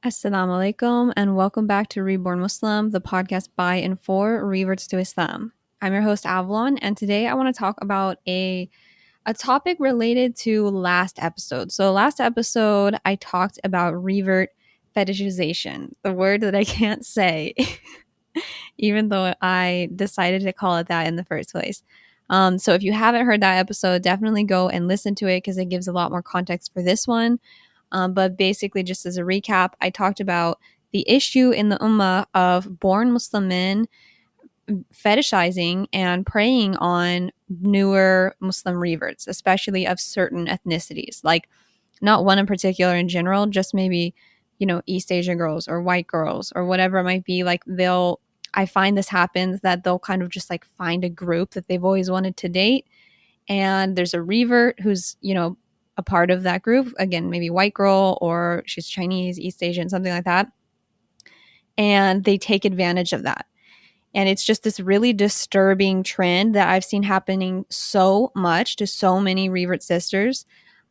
Asalaamu alaikum, and welcome back to Reborn Muslim, the podcast by and for Reverts to Islam. I'm your host Avalon, and today I want to talk about a topic related to last episode. So last episode I talked about revert fetishization, the word that I can't say, even though I decided to call it that in the first place. So if you haven't heard that episode, definitely go and listen to it because it gives a lot more context for this one. But basically, just as a recap, I talked about the issue in the Ummah of born Muslim men fetishizing and preying on newer Muslim reverts, especially of certain ethnicities, like not one in particular in general, just maybe, East Asian girls or white girls or whatever it might be. I find this happens that they'll kind of just like find a group that they've always wanted to date. And there's a revert who's, a part of that group. Again, maybe white girl or she's Chinese, East Asian, something like that. And they take advantage of that. And it's just this really disturbing trend that I've seen happening so much to so many revert sisters.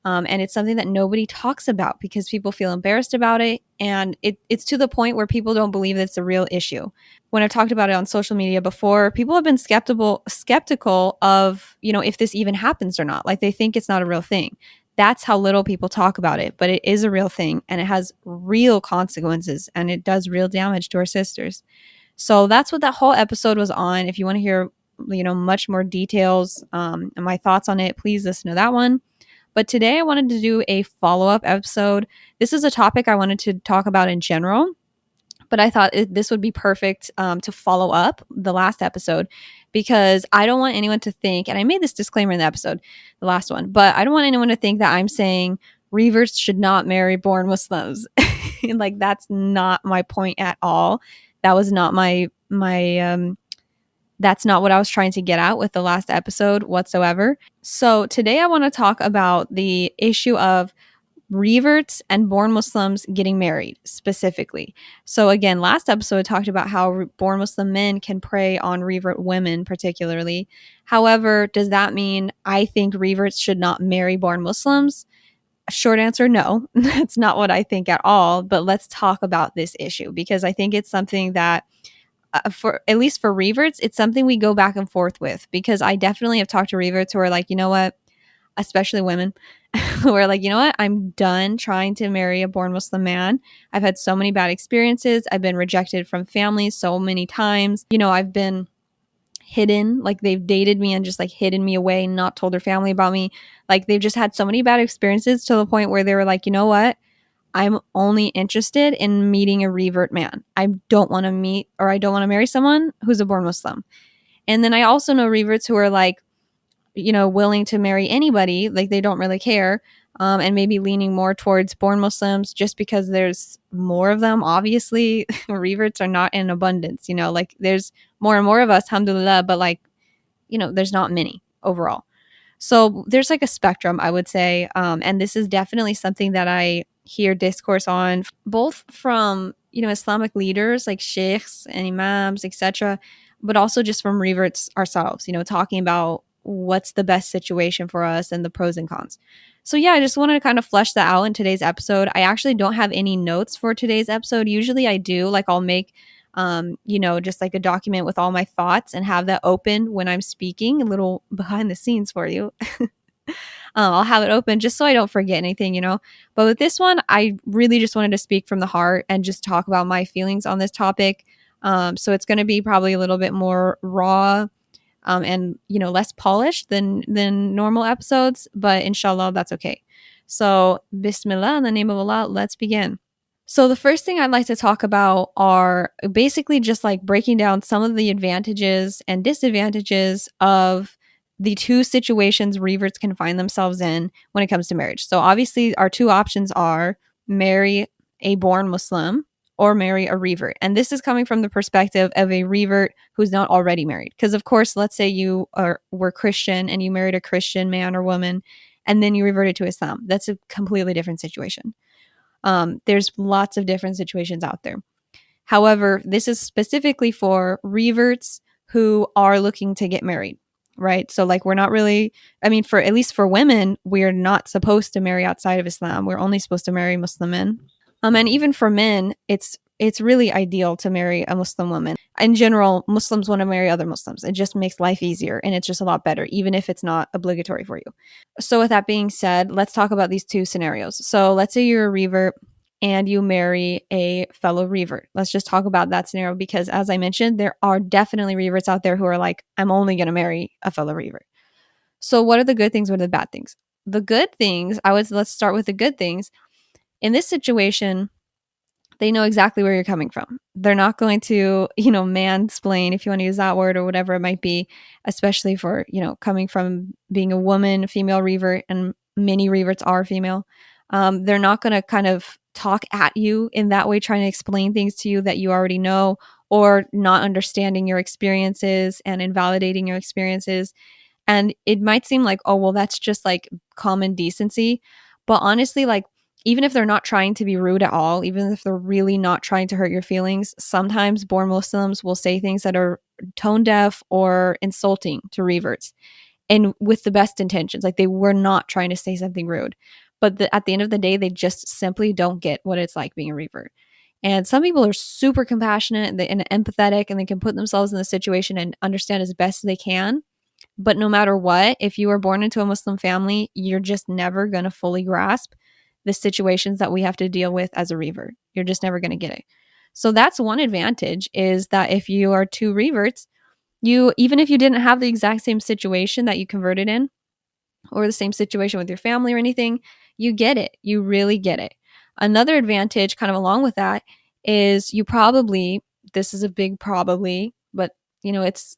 And it's something that nobody talks about because people feel embarrassed about it. And it's to the point where people don't believe that it's a real issue. When I've talked about it on social media before, people have been skeptical of, if this even happens or not. Like they think it's not a real thing. That's how little people talk about it. But it is a real thing and it has real consequences and it does real damage to our sisters. So that's what that whole episode was on. If you want to hear, much more details and my thoughts on it, please listen to that one. But today I wanted to do a follow-up episode. This is a topic I wanted to talk about in general, but I thought this would be perfect to follow up the last episode because I don't want anyone to think, and I made this disclaimer in the episode, the last one, but I don't want anyone to think that I'm saying reverts should not marry born Muslims. Like that's not my point at all. That was not that's not what I was trying to get at with the last episode whatsoever. So today I want to talk about the issue of reverts and born Muslims getting married specifically. So again, last episode talked about how born Muslim men can prey on revert women particularly. However, does that mean I think reverts should not marry born Muslims? Short answer, no. That's not what I think at all. But let's talk about this issue because I think it's something that for at least for reverts, it's something we go back and forth with because I definitely have talked to reverts who are like, you know what, especially women who are like, you know what, I'm done trying to marry a born Muslim man. I've had so many bad experiences. I've been rejected from families so many times. I've been hidden, like they've dated me and just like hidden me away, not told their family about me. Like they've just had so many bad experiences to the point where they were like, you know what, I'm only interested in meeting a revert man. I don't want to meet or I don't want to marry someone who's a born Muslim. And then I also know reverts who are like, willing to marry anybody, like they don't really care, and maybe leaning more towards born Muslims just because there's more of them. Obviously, reverts are not in abundance, like there's more and more of us, alhamdulillah, but like, there's not many overall. So there's like a spectrum, I would say. And this is definitely something that I hear discourse on, both from, Islamic leaders like sheikhs and imams, etc., but also just from reverts ourselves, talking about what's the best situation for us and the pros and cons. So yeah, I just wanted to kind of flesh that out in today's episode. I actually don't have any notes for today's episode. Usually I do, like I'll make just like a document with all my thoughts and have that open when I'm speaking, a little behind the scenes for you. I'll have it open just so I don't forget anything. But with this one, I really just wanted to speak from the heart and just talk about my feelings on this topic. So it's going to be probably a little bit more raw and, less polished than normal episodes. But inshallah, that's okay. So Bismillah, in the name of Allah, let's begin. So the first thing I'd like to talk about are basically just like breaking down some of the advantages and disadvantages of the two situations reverts can find themselves in when it comes to marriage. So obviously our two options are marry a born Muslim or marry a revert. And this is coming from the perspective of a revert who's not already married. Because of course, let's say you were Christian and you married a Christian man or woman and then you reverted to Islam. That's a completely different situation. There's lots of different situations out there. However, this is specifically for reverts who are looking to get married, right? So like we're not really, for at least for women, we're not supposed to marry outside of Islam. We're only supposed to marry Muslim men. And even for men, it's really ideal to marry a Muslim woman. In general, Muslims want to marry other Muslims. It just makes life easier and it's just a lot better, even if it's not obligatory for you. So with that being said, let's talk about these two scenarios. So let's say you're a revert and you marry a fellow revert. Let's just talk about that scenario because as I mentioned, there are definitely reverts out there who are like, I'm only going to marry a fellow revert. So what are the good things? What are the bad things? The good things, let's start with the good things. In this situation, they know exactly where you're coming from. They're not going to, mansplain, if you want to use that word or whatever it might be, especially for, coming from being a woman, female revert, and many reverts are female. They're not going to kind of talk at you in that way, trying to explain things to you that you already know or not understanding your experiences and invalidating your experiences. And it might seem like, oh, well, that's just like common decency. But honestly, like, even if they're not trying to be rude at all, even if they're really not trying to hurt your feelings, sometimes born Muslims will say things that are tone deaf or insulting to reverts and with the best intentions. Like they were not trying to say something rude. But at the end of the day, they just simply don't get what it's like being a revert. And some people are super compassionate and empathetic and they can put themselves in the situation and understand as best as they can. But no matter what, if you were born into a Muslim family, you're just never going to fully grasp the situations that we have to deal with as a revert. You're just never going to get it. So that's one advantage is that if you are two reverts, even if you didn't have the exact same situation that you converted in or the same situation with your family or anything, you get it. You really get it. Another advantage kind of along with that is this is a big probably, but it's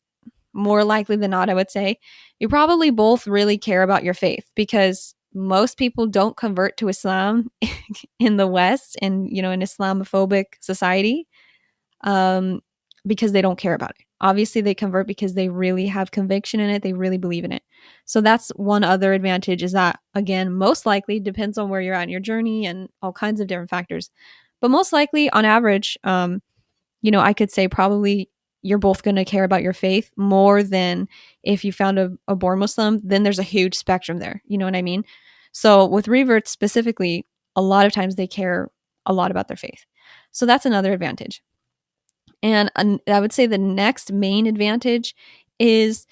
more likely than not, I would say, you probably both really care about your faith because most people don't convert to Islam in the West and, an Islamophobic society um, because they don't care about it. Obviously, they convert because they really have conviction in it. They really believe in it. So that's one other advantage is that, again, most likely depends on where you're at in your journey and all kinds of different factors. But most likely, on average, I could say probably you're both going to care about your faith more than if you found a born Muslim, then there's a huge spectrum there. You know what I mean? So with reverts specifically, a lot of times they care a lot about their faith. So that's another advantage. And I would say the next main advantage is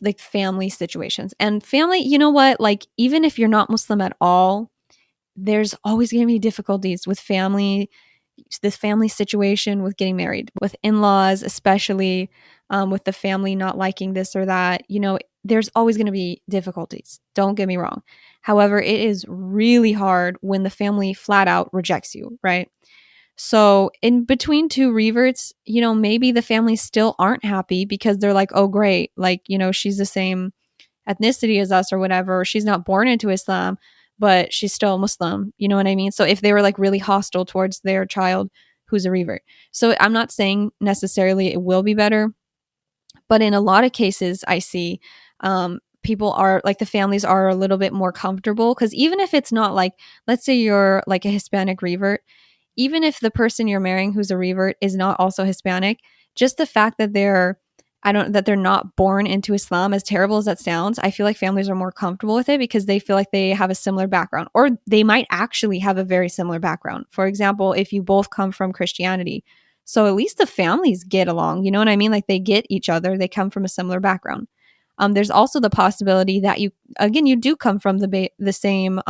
like family situations. And family, you know what? Like, even if you're not Muslim at all, there's always going to be difficulties with this family situation with getting married, with in-laws, especially with the family not liking this or that. There's always going to be difficulties. Don't get me wrong. However, it is really hard when the family flat out rejects you, right? So in between two reverts, maybe the families still aren't happy because they're like, oh, great. Like, she's the same ethnicity as us or whatever. She's not born into Islam, but she's still a Muslim. You know what I mean? So if they were like really hostile towards their child who's a revert. So I'm not saying necessarily it will be better, but in a lot of cases I see people are like the families are a little bit more comfortable because even if it's not like, let's say you're like a Hispanic revert, even if the person you're marrying who's a revert is not also Hispanic, just the fact that they're not born into Islam, as terrible as that sounds, I feel like families are more comfortable with it because they feel like they have a similar background, or they might actually have a very similar background. For example, if you both come from Christianity, so at least the families get along, you know what I mean? Like they get each other, they come from a similar background. There's also the possibility that you do come from the same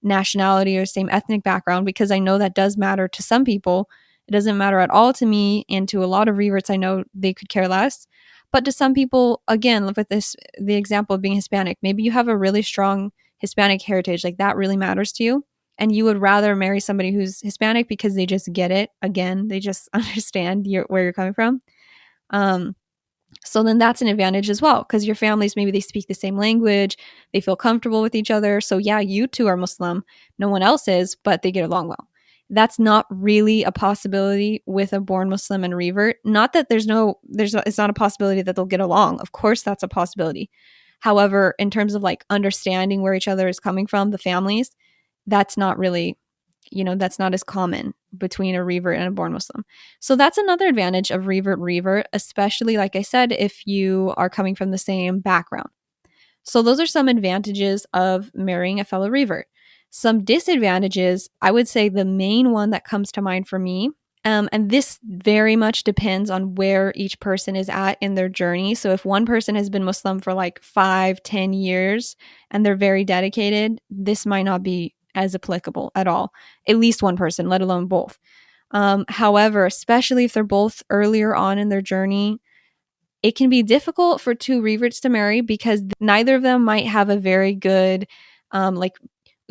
nationality or same ethnic background, because I know that does matter to some people. It doesn't matter at all to me, and to a lot of reverts, I know they could care less. But to some people, again, look at the example of being Hispanic. Maybe you have a really strong Hispanic heritage, like that really matters to you, and you would rather marry somebody who's Hispanic because they just get it. Again, they just understand where you're coming from. So then that's an advantage as well, because your families, maybe they speak the same language, they feel comfortable with each other. So yeah, you two are Muslim, no one else is, but they get along well. That's not really a possibility with a born Muslim and revert. Not that it's not a possibility that they'll get along. Of course, that's a possibility. However, in terms of like understanding where each other is coming from, the families, that's not really, that's not as common between a revert and a born Muslim. So that's another advantage of revert, especially, like I said, if you are coming from the same background. So those are some advantages of marrying a fellow revert. Some disadvantages, I would say the main one that comes to mind for me, and this very much depends on where each person is at in their journey. So if one person has been Muslim for like 5, 10 years and they're very dedicated, this might not be as applicable at all. At least one person, let alone both. However, especially if they're both earlier on in their journey, it can be difficult for two reverts to marry because neither of them might have a very good, like,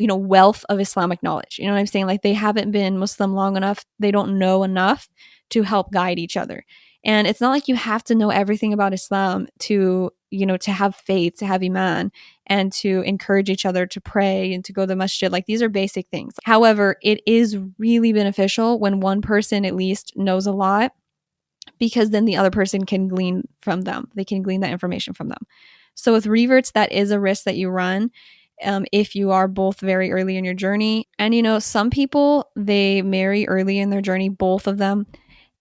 wealth of Islamic knowledge. You know what I'm saying? Like they haven't been Muslim long enough. They don't know enough to help guide each other. And it's not like you have to know everything about Islam to, to have faith, to have iman, and to encourage each other to pray and to go to the masjid. Like these are basic things. However, it is really beneficial when one person at least knows a lot because then the other person can glean from them. They can glean that information from them. So with reverts, that is a risk that you run if you are both very early in your journey. And some people, they marry early in their journey, both of them,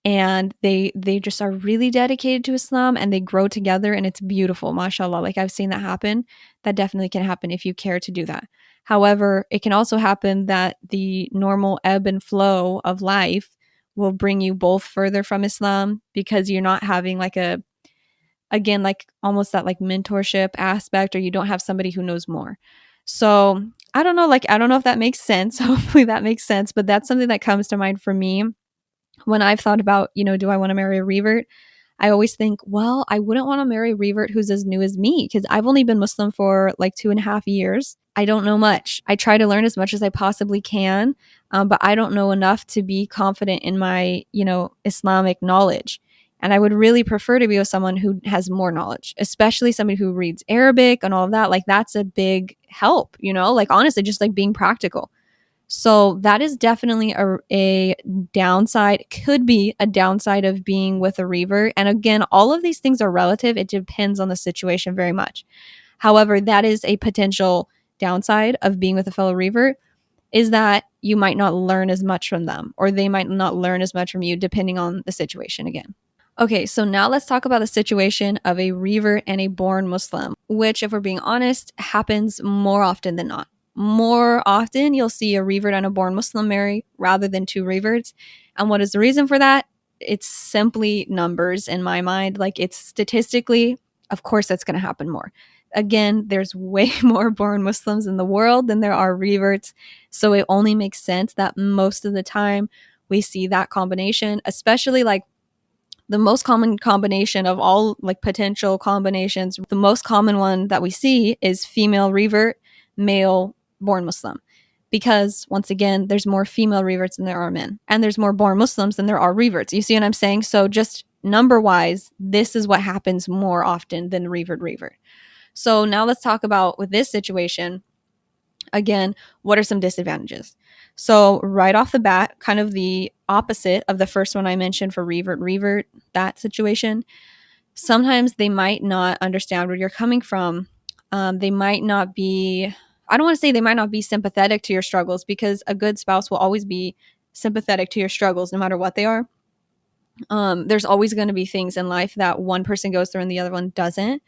and they just are really dedicated to Islam and they grow together and it's beautiful, mashallah. Like I've seen that happen. That definitely can happen if you care to do that. However, it can also happen that the normal ebb and flow of life will bring you both further from Islam because you're not having like again, like almost that like mentorship aspect, or you don't have somebody who knows more. So I don't know, like, I don't know if that makes sense. Hopefully that makes sense, but that's something that comes to mind for me when I've thought about, do I want to marry a revert? I always think, well, I wouldn't want to marry a revert who's as new as me because I've only been Muslim for like 2.5 years. I don't know much. I try to learn as much as I possibly can, but I don't know enough to be confident in my, Islamic knowledge. And I would really prefer to be with someone who has more knowledge, especially somebody who reads Arabic and all of that. Like that's a big help, like honestly, just like being practical. So that is definitely a downside, could be a downside of being with a revert. And again, all of these things are relative. It depends on the situation very much. However, that is a potential downside of being with a fellow revert, is that you might not learn as much from them, or they might not learn as much from you, depending on the situation again. Okay, so now let's talk about the situation of a revert and a born Muslim, which, if we're being honest, happens more often than not. More often, you'll see a revert and a born Muslim marry rather than two reverts. And what is the reason for that? It's simply numbers in my mind. Like, it's statistically, of course, that's going to happen more. Again, there's way more born Muslims in the world than there are reverts. So it only makes sense that most of the time we see that combination, especially like the most common combination of all like potential combinations. The most common one that we see is female revert, male born Muslim. Because once again, there's more female reverts than there are men. And there's more born Muslims than there are reverts. You see what I'm saying? So just number wise, this is what happens more often than revert. So now let's talk about with this situation, again, what are some disadvantages? So right off the bat, kind of the opposite of the first one I mentioned for revert, that situation, sometimes they might not understand where you're coming from. They might not be, I don't want to say they might not be sympathetic to your struggles, because a good spouse will always be sympathetic to your struggles no matter what they are. There's always going to be things in life that one person goes through and the other one doesn't.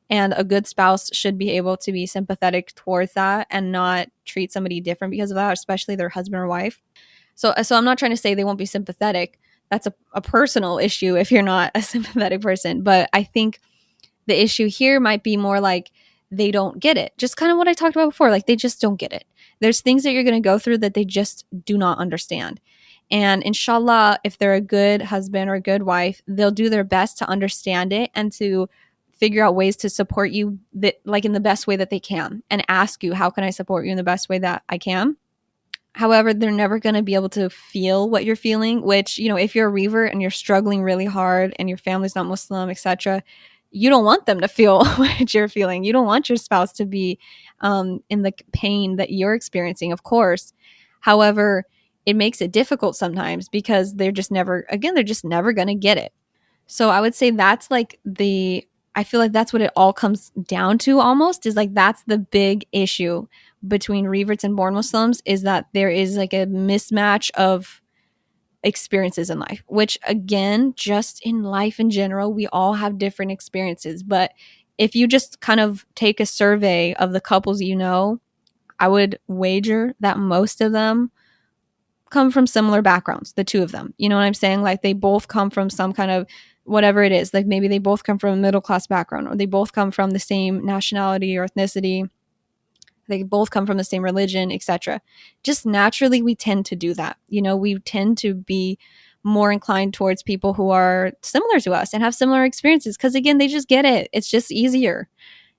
And a good spouse should be able to be sympathetic towards that and not treat somebody different because of that, especially their husband or wife. So I'm not trying to say they won't be sympathetic. That's a personal issue if you're not a sympathetic person. But I think the issue here might be more like they don't get it. Just kind of what I talked about before. Like they just don't get it. There's things that you're going to go through that they just do not understand. And inshallah, if they're a good husband or a good wife, they'll do their best to understand it and to figure out ways to support you that, like, in the best way that they can, and ask you, how can I support you in the best way that I can? However, they're never going to be able to feel what you're feeling, which, if you're a revert and you're struggling really hard and your family's not Muslim, etc., you don't want them to feel what you're feeling. You don't want your spouse to be in the pain that you're experiencing, of course. However, it makes it difficult sometimes because they're just never going to get it. So I would say that's like I feel like that's what it all comes down to almost, is like that's the big issue between reverts and born Muslims, is that there is like a mismatch of experiences in life, which again, just in life in general, we all have different experiences. But if you just kind of take a survey of the couples I would wager that most of them come from similar backgrounds, the two of them. You know what I'm saying? Like they both come from some kind of whatever it is. Like maybe they both come from a middle class background, or they both come from the same nationality or ethnicity. They both come from the same religion, etc. Just naturally, we tend to do that. You know, we tend to be more inclined towards people who are similar to us and have similar experiences because, again, they just get it. It's just easier.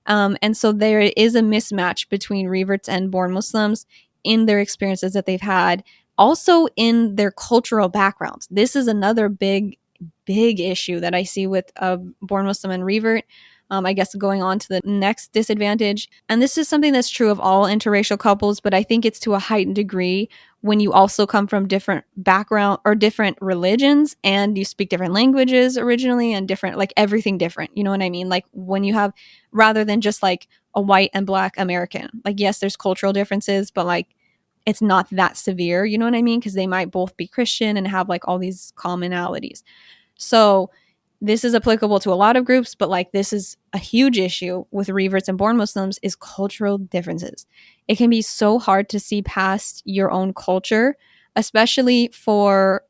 And so there is a mismatch between reverts and born Muslims in their experiences that they've had, also in their cultural backgrounds. This is another big, big issue that I see with a born Muslim and revert. I guess going on to the next disadvantage. And this is something that's true of all interracial couples, but I think it's to a heightened degree when you also come from different background or different religions and you speak different languages originally and different, like everything different. You know what I mean? Like when you have, rather than just like a white and black American, like yes, there's cultural differences, but like it's not that severe. You know what I mean? Because they might both be Christian and have like all these commonalities. So this is applicable to a lot of groups, but like this is a huge issue with reverts and born Muslims is cultural differences. It can be so hard to see past your own culture, especially for,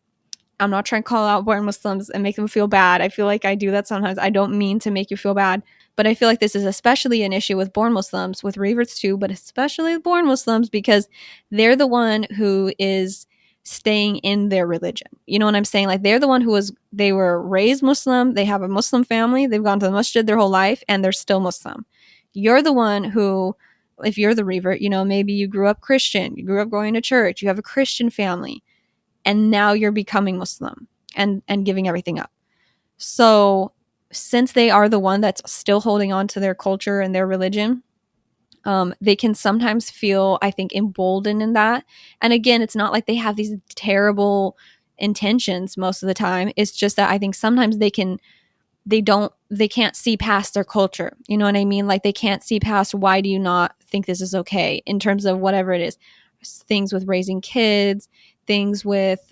I'm not trying to call out born Muslims and make them feel bad. I feel like I do that sometimes. I don't mean to make you feel bad, but I feel like this is especially an issue with born Muslims, with reverts too, but especially with born Muslims because they're the one who is staying in their religion. You know what I'm saying? Like they're the one they were raised Muslim, they have a Muslim family, they've gone to the masjid their whole life, and they're still Muslim. You're the one who, if you're the revert, you know, maybe you grew up Christian, you grew up going to church, you have a Christian family, and now you're becoming Muslim and giving everything up. So since they are the one that's still holding on to their culture and their religion, they can sometimes feel, I think, emboldened in that. And again, it's not like they have these terrible intentions most of the time. It's just that I think sometimes they can't see past their culture. You know what I mean? Like they can't see past, why do you not think this is okay in terms of whatever it is, things with raising kids, things with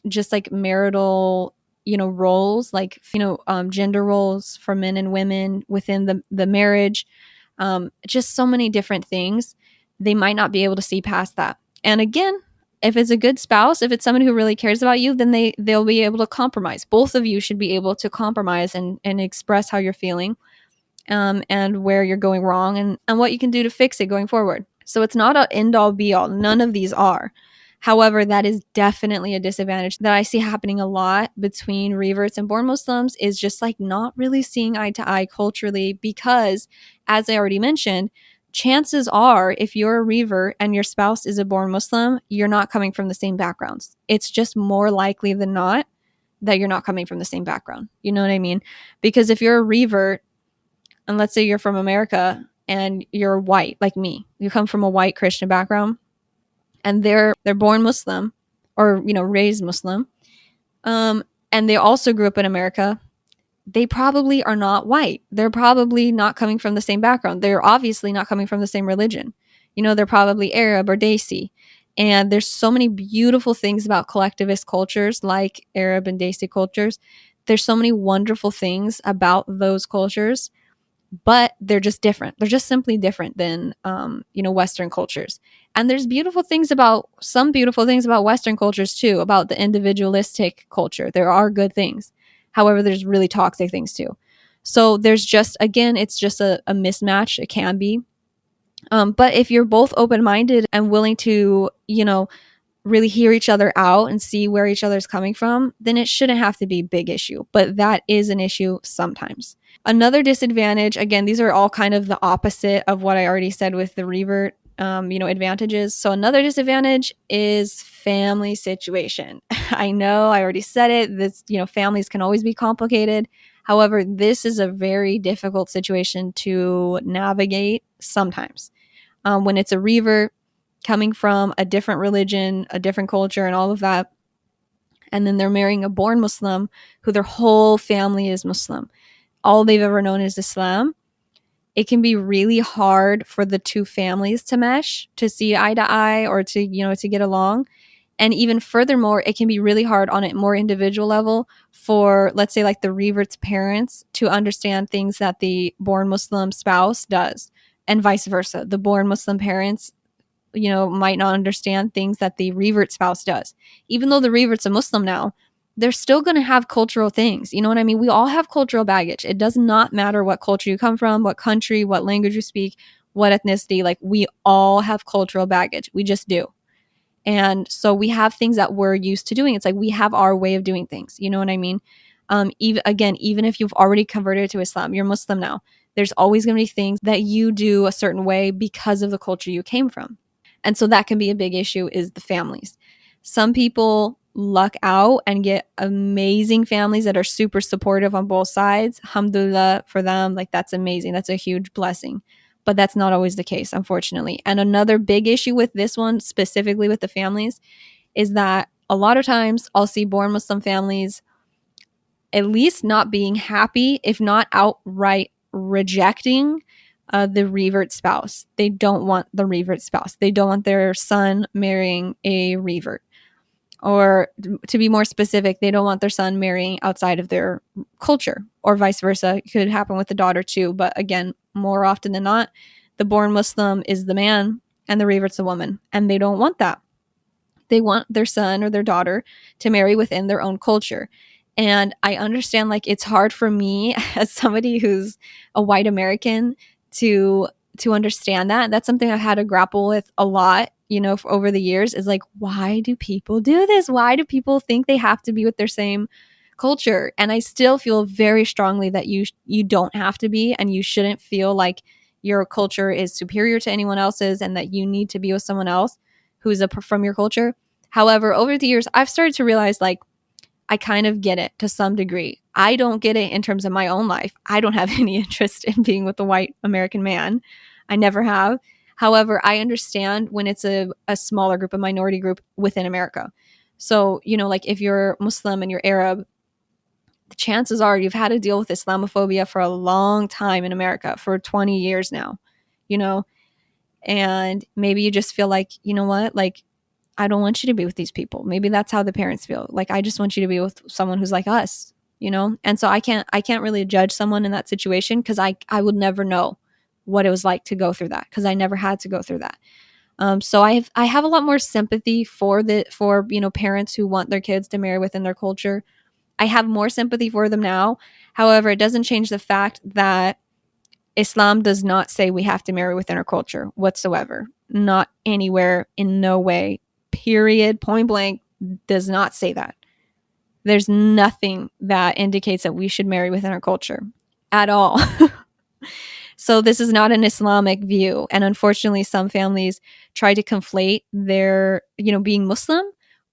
just like marital, you know, roles, like, you know, gender roles for men and women within the marriage, just so many different things. They might not be able to see past that. And again, if it's a good spouse, if it's someone who really cares about you, then they'll be able to compromise. Both of you should be able to compromise and express how you're feeling, and where you're going wrong, and what you can do to fix it going forward. So it's not an end all be all. None of these are. However, that is definitely a disadvantage that I see happening a lot between reverts and born Muslims, is just like not really seeing eye to eye culturally, because as I already mentioned, chances are if you're a revert and your spouse is a born Muslim, you're not coming from the same backgrounds. It's just more likely than not that you're not coming from the same background. You know what I mean? Because if you're a revert, and let's say you're from America and you're white like me, you come from a white Christian background, and they're born Muslim, or you know, raised Muslim, and they also grew up in America, they probably are not white. They're probably not coming from the same background. They're obviously not coming from the same religion. You know, they're probably Arab or Desi. And there's so many beautiful things about collectivist cultures like Arab and Desi cultures. There's so many wonderful things about those cultures, but they're just different. They're just simply different than, you know, Western cultures. And there's some beautiful things about Western cultures too, about the individualistic culture. There are good things. However, there's really toxic things too. So there's just, again, it's just a mismatch. It can be. But if you're both open-minded and willing to, you know, really hear each other out and see where each other's coming from, then it shouldn't have to be a big issue. But that is an issue sometimes. Another disadvantage, again, these are all kind of the opposite of what I already said with the revert, you know, advantages. So another disadvantage is family situation. I know I already said it. This, you know, families can always be complicated. However, this is a very difficult situation to navigate sometimes. When it's a revert coming from a different religion, a different culture, and all of that, and then they're marrying a born Muslim who their whole family is Muslim, all they've ever known is Islam, it can be really hard for the two families to mesh, to see eye to eye, or to, you know, to get along. And even furthermore, it can be really hard on a more individual level for, let's say, like the revert's parents to understand things that the born Muslim spouse does, and vice versa. The born Muslim parents might not understand things that the revert spouse does. Even though the revert's a Muslim now, they're still going to have cultural things. You know what I mean? We all have cultural baggage. It does not matter what culture you come from, what country, what language you speak, what ethnicity. Like, we all have cultural baggage. We just do. And so we have things that we're used to doing. It's like we have our way of doing things. You know what I mean? Even if you've already converted to Islam, you're Muslim now, there's always going to be things that you do a certain way because of the culture you came from. And so that can be a big issue, is the families. Some people luck out and get amazing families that are super supportive on both sides. Alhamdulillah for them. Like, that's amazing. That's a huge blessing. But that's not always the case, unfortunately. And another big issue with this one, specifically with the families, is that a lot of times I'll see born Muslim families at least not being happy, if not outright rejecting the revert spouse. They don't want the revert spouse. They don't want their son marrying a revert. Or to be more specific, they don't want their son marrying outside of their culture, or vice versa. It could happen with the daughter too. But again, more often than not, the born Muslim is the man and the revert's the woman. And they don't want that. They want their son or their daughter to marry within their own culture. And I understand, like, it's hard for me as somebody who's a white American to understand that. That's something I've had to grapple with a lot, over the years, is like, why do people do this? Why do people think they have to be with their same culture? And I still feel very strongly that you don't have to be, and you shouldn't feel like your culture is superior to anyone else's and that you need to be with someone else who's from your culture. However, over the years, I've started to realize, like, I kind of get it to some degree. I don't get it in terms of my own life. I don't have any interest in being with a white American man. I never have. However, I understand when it's a smaller group, a minority group within America. So, like, if you're Muslim and you're Arab, the chances are you've had to deal with Islamophobia for a long time in America, for 20 years now, and maybe you just feel like, you know what, like, I don't want you to be with these people. Maybe that's how the parents feel. Like, I just want you to be with someone who's like us, And so I can't really judge someone in that situation, because I would never know what it was like to go through that, because I never had to go through that. So I have a lot more sympathy for parents who want their kids to marry within their culture. I have more sympathy for them now. However, it doesn't change the fact that Islam does not say we have to marry within our culture whatsoever. Not anywhere, in no way, period, point blank, does not say that. There's nothing that indicates that we should marry within our culture at all. So this is not an Islamic view. And unfortunately, some families try to conflate their, being Muslim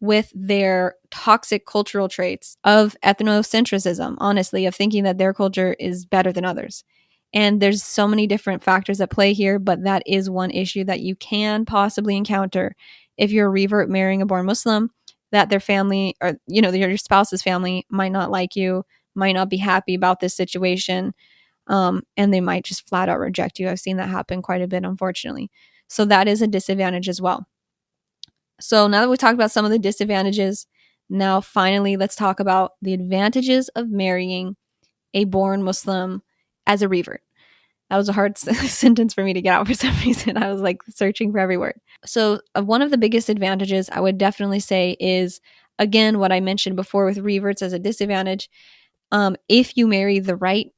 with their toxic cultural traits of ethnocentrism, honestly, of thinking that their culture is better than others. And there's so many different factors at play here, but that is one issue that you can possibly encounter if you're a revert marrying a born Muslim, that their family, or, your spouse's family, might not like you, might not be happy about this situation. And they might just flat out reject you. I've seen that happen quite a bit, unfortunately. So that is a disadvantage as well. So now that we've talked about some of the disadvantages, now finally let's talk about the advantages of marrying a born Muslim as a revert. That was a hard sentence for me to get out for some reason. I was like searching for every word. So one of the biggest advantages I would definitely say is, again, what I mentioned before with reverts as a disadvantage. If you marry the right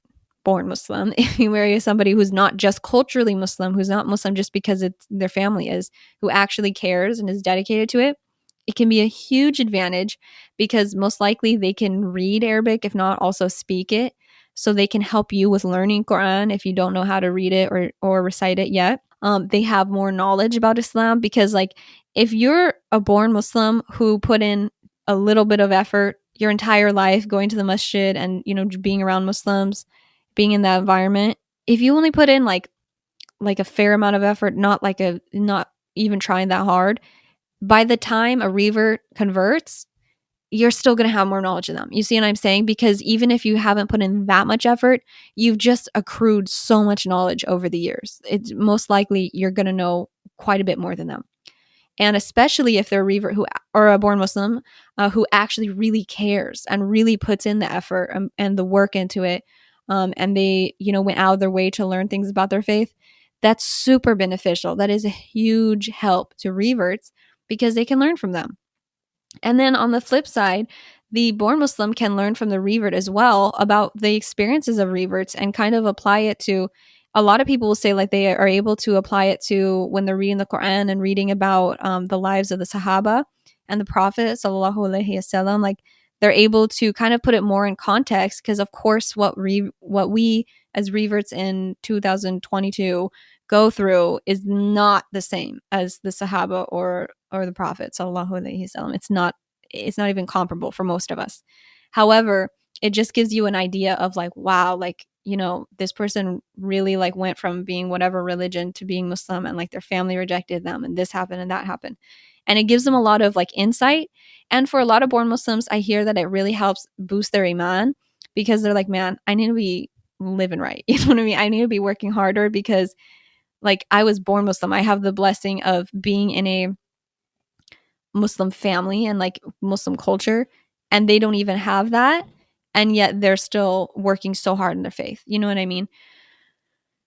born Muslim, if you marry somebody who's not just culturally Muslim, who's not Muslim just because their family is, who actually cares and is dedicated to it, it can be a huge advantage, because most likely they can read Arabic, if not also speak it. So they can help you with learning Quran if you don't know how to read it or recite it yet. They have more knowledge about Islam, because, like, if you're a born Muslim who put in a little bit of effort your entire life going to the masjid and, being around Muslims, being in that environment, if you only put in like a fair amount of effort, not even trying that hard, by the time a revert converts, you're still going to have more knowledge of them. You see what I'm saying? Because even if you haven't put in that much effort, you've just accrued so much knowledge over the years. It's most likely you're going to know quite a bit more than them. And especially if they're a revert or a born Muslim who actually really cares and really puts in the effort and the work into it, and they, went out of their way to learn things about their faith, That's super beneficial. That is a huge help to reverts because they can learn from them. And then on the flip side, the born Muslim can learn from the revert as well about the experiences of reverts and kind of apply it to. A lot of people will say like they are able to apply it to when they're reading the Quran and reading about the lives of the Sahaba and the Prophet sallallahu alaihi wasallam. Like they're able to kind of put it more in context because, of course, what we as reverts in 2022 go through is not the same as the Sahaba or the Prophet sallallahu alaihi wasallam. It's not even comparable for most of us. However, it just gives you an idea of like, wow, like, this person really like went from being whatever religion to being Muslim, and like their family rejected them and this happened and that happened. And it gives them a lot of like insight. And for a lot of born Muslims, I hear that it really helps boost their iman because they're like, man, I need to be living right. You know what I mean? I need to be working harder because like I was born Muslim. I have the blessing of being in a Muslim family and like Muslim culture, and they don't even have that. And yet they're still working so hard in their faith. You know what I mean?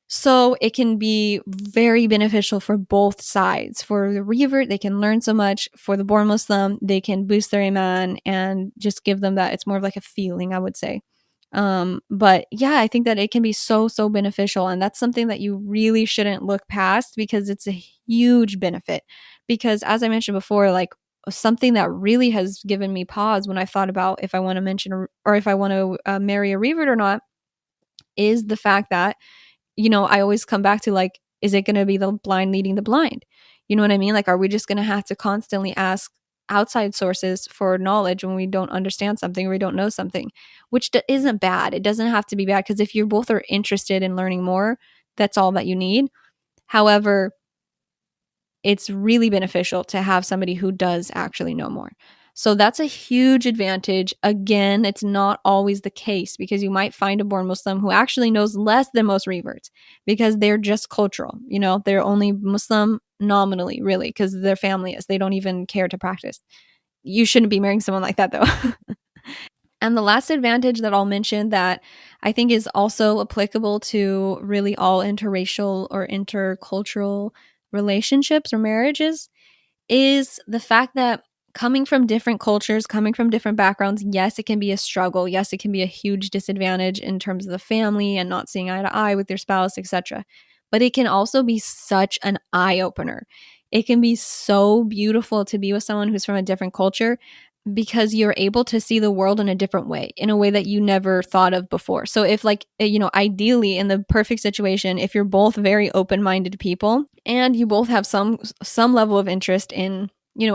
So it can be very beneficial for both sides. For the revert, they can learn so much. For the born Muslim, they can boost their iman and just give them that. It's more of like a feeling, I would say. But yeah, I think that it can be so, so beneficial. And that's something that you really shouldn't look past because it's a huge benefit. Because as I mentioned before, like something that really has given me pause when I thought about if I want to mention or if I want to marry a revert or not is the fact that I always come back to like, is it going to be the blind leading the blind? You know what I mean? Like, are we just going to have to constantly ask outside sources for knowledge when we don't understand something or we don't know something, which isn't bad. It doesn't have to be bad because if you both are interested in learning more, that's all that you need. However, it's really beneficial to have somebody who does actually know more. So that's a huge advantage. Again, it's not always the case because you might find a born Muslim who actually knows less than most reverts because they're just cultural. They're only Muslim nominally, really, because their family is. They don't even care to practice. You shouldn't be marrying someone like that, though. And the last advantage that I'll mention that I think is also applicable to really all interracial or intercultural relationships or marriages is the fact that coming from different cultures, coming from different backgrounds, yes, it can be a struggle. Yes, it can be a huge disadvantage in terms of the family and not seeing eye to eye with your spouse, etc. But it can also be such an eye opener. It can be so beautiful to be with someone who's from a different culture because you're able to see the world in a different way, in a way that you never thought of before. So if like, ideally in the perfect situation, if you're both very open-minded people and you both have some level of interest in,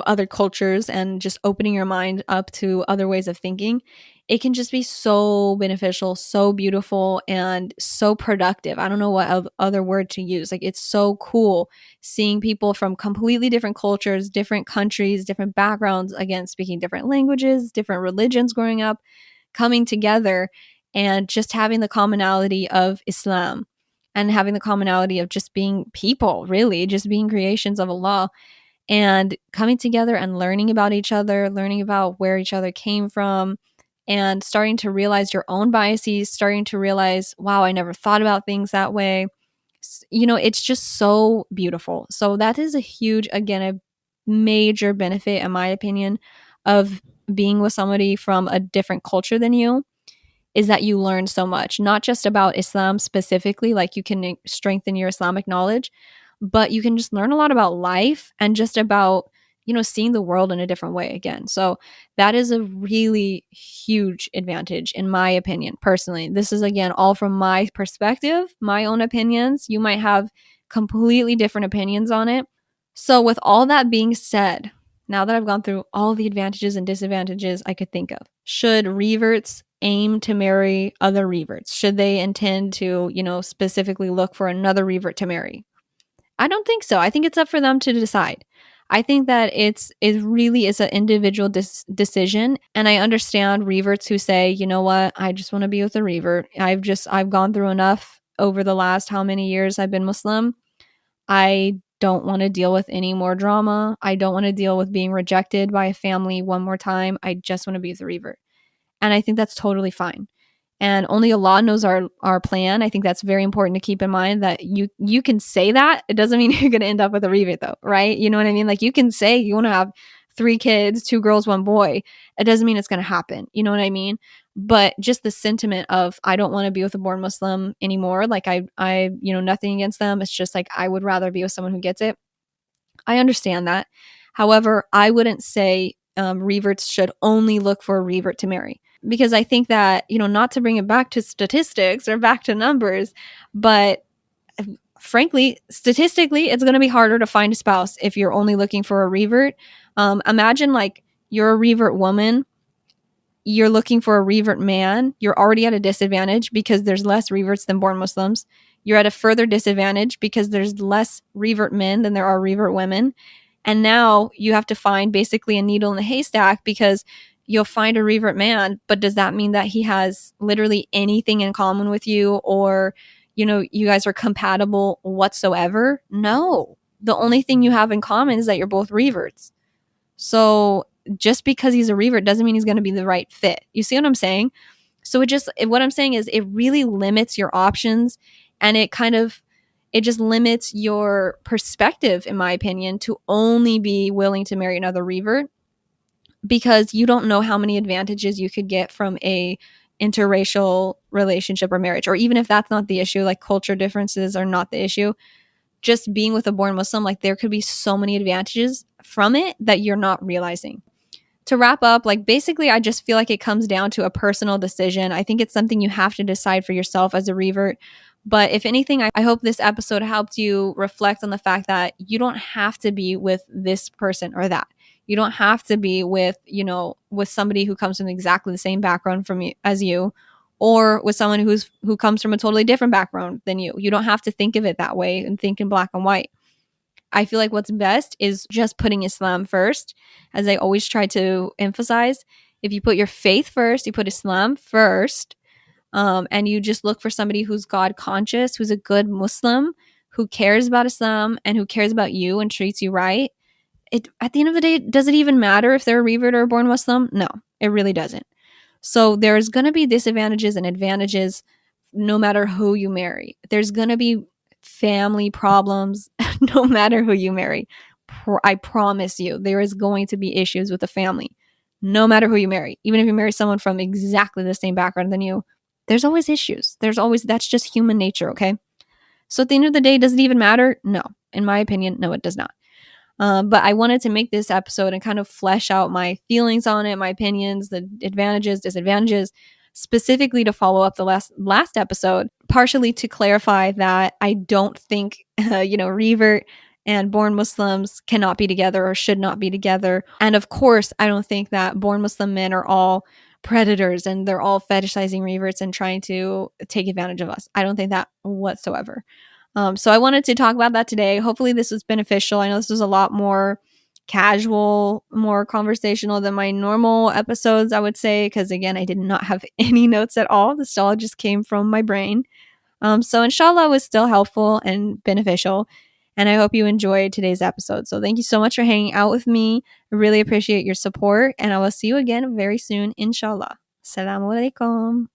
other cultures and just opening your mind up to other ways of thinking, it can just be so beneficial, so beautiful, and so productive. I don't know what other word to use. Like, it's so cool seeing people from completely different cultures, different countries, different backgrounds, again, speaking different languages, different religions growing up, coming together and just having the commonality of Islam and having the commonality of just being people, really, just being creations of Allah and coming together and learning about each other, learning about where each other came from, and starting to realize your own biases, starting to realize, wow, I never thought about things that way. It's just so beautiful. So that is a huge, again, a major benefit, in my opinion, of being with somebody from a different culture than you is that you learn so much, not just about Islam specifically, like you can strengthen your Islamic knowledge, but you can just learn a lot about life and just about, seeing the world in a different way again. So that is a really huge advantage, in my opinion, personally. This is, again, all from my perspective, my own opinions. You might have completely different opinions on it. So, with all that being said, now that I've gone through all the advantages and disadvantages I could think of, should reverts aim to marry other reverts? Should they intend to, specifically look for another revert to marry? I don't think so. I think it's up for them to decide. I think that it really is an individual decision, and I understand reverts who say, you know what, I just want to be with a revert. I've gone through enough over the last how many years I've been Muslim. I don't want to deal with any more drama. I don't want to deal with being rejected by a family one more time. I just want to be with a revert. And I think that's totally fine. and only Allah knows our plan. I think that's very important to keep in mind, that you can say that. It doesn't mean you're going to end up with a revert though, right? You know what I mean? Like, you can say you want to have 3 kids, 2 girls, 1 boy. It doesn't mean it's going to happen. You know what I mean? But just the sentiment of, I don't want to be with a born Muslim anymore. Like, nothing against them. It's just like, I would rather be with someone who gets it. I understand that. However, I wouldn't say reverts should only look for a revert to marry, because I think that, not to bring it back to statistics or back to numbers, but frankly, statistically, it's going to be harder to find a spouse if you're only looking for a revert. Imagine, like, you're a revert woman, you're looking for a revert man, you're already at a disadvantage because there's less reverts than born Muslims. You're at a further disadvantage because there's less revert men than there are revert women. And now you have to find basically a needle in the haystack, because you'll find a revert man, but does that mean that he has literally anything in common with you, or, you guys are compatible whatsoever? No. The only thing you have in common is that you're both reverts. So just because he's a revert doesn't mean he's going to be the right fit. You see what I'm saying? So what I'm saying is, it really limits your options, and it just limits your perspective, in my opinion, to only be willing to marry another revert, because you don't know how many advantages you could get from a interracial relationship or marriage. Or even if that's not the issue, like culture differences are not the issue, just being with a born Muslim, like, there could be so many advantages from it that you're not realizing. To wrap up, like, basically, I just feel like it comes down to a personal decision. I think it's something you have to decide for yourself as a revert. But if anything, I hope this episode helped you reflect on the fact that you don't have to be with this person or that. You don't have to be with, with somebody who comes from exactly the same background from you as you, or with someone who comes from a totally different background than you. You don't have to think of it that way and think in black and white. I feel like what's best is just putting Islam first, as I always try to emphasize. If you put your faith first, you put Islam first, and you just look for somebody who's God conscious, who's a good Muslim, who cares about Islam and who cares about you and treats you right. At the end of the day, does it even matter if they're a revert or a born Muslim? No, it really doesn't. So there's going to be disadvantages and advantages no matter who you marry. There's going to be family problems no matter who you marry. I promise you, there is going to be issues with the family no matter who you marry. Even if you marry someone from exactly the same background than you, there's always issues. That's just human nature, okay? So at the end of the day, does it even matter? No. In my opinion, no, it does not. But I wanted to make this episode and kind of flesh out my feelings on it, my opinions, the advantages, disadvantages, specifically to follow up the last episode, partially to clarify that I don't think, revert and born Muslims cannot be together or should not be together. And of course, I don't think that born Muslim men are all predators and they're all fetishizing reverts and trying to take advantage of us. I don't think that whatsoever. So I wanted to talk about that today. Hopefully this was beneficial. I know this was a lot more casual, more conversational than my normal episodes, I would say, because again, I did not have any notes at all. This all just came from my brain. So inshallah, it was still helpful and beneficial. And I hope you enjoyed today's episode. So thank you so much for hanging out with me. I really appreciate your support. And I will see you again very soon, inshallah. Asalaamu alaikum.